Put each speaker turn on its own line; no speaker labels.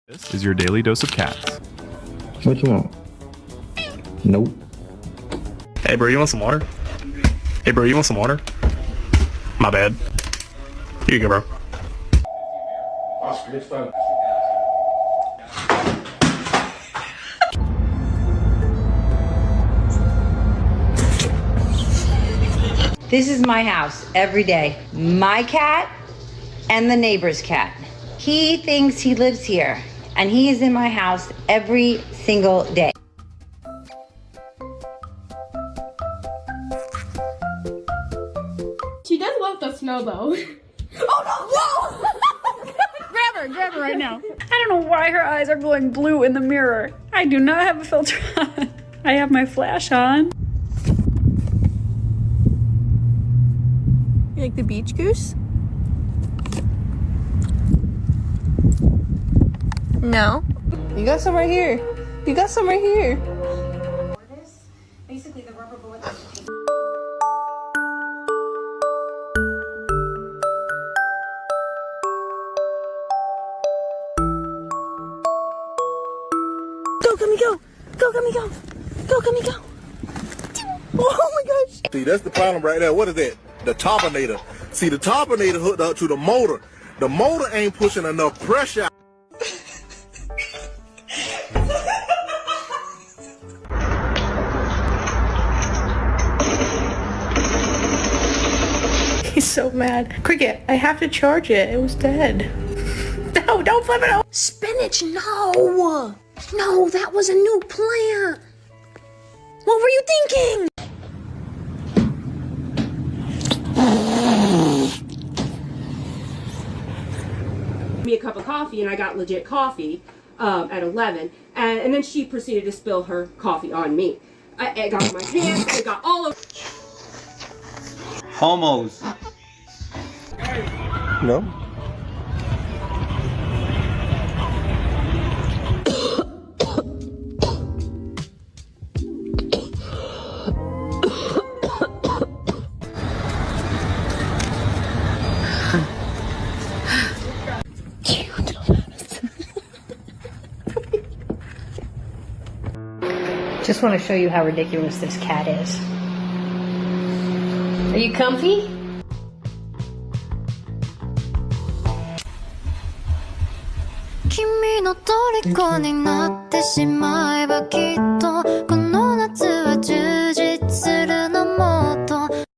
This is your daily dose of cats.
What you want? Nope.
Hey bro, you want some water? Hey bro, you want some water? My bad. Here you go, bro.
This is my house every day. My cat and the neighbor's cat. He thinks he lives here, and he is in my house every single day.
She does love the snow though. Oh no! Whoa! grab her right now.
I don't know why her eyes are glowing blue in the mirror. I do not have a filter on. I have my flash on.
You like the beach goose? No. You got some right here. You got some right here.
Basically, the rubber bullet.
Go, Gummy, go! Go, Gummy, go! Go, Gummy, go! Oh my gosh!
See, that's the problem right there. What is that? The topinator. See, the topinator hooked up to the motor. The motor ain't pushing enough pressure.
He's so mad. Cricket, I have to charge it. It was dead. No, don't flip it over. Spinach, no! No, that was a new plant. What were you thinking?
Me a cup of coffee, and I got legit coffee at 11, and then she proceeded to spill her coffee on me. It got on my pants, it got all over.
Homos.
No.
Just want to show you how ridiculous this cat is. Are you comfy?
"君の虜になってしまえばきっと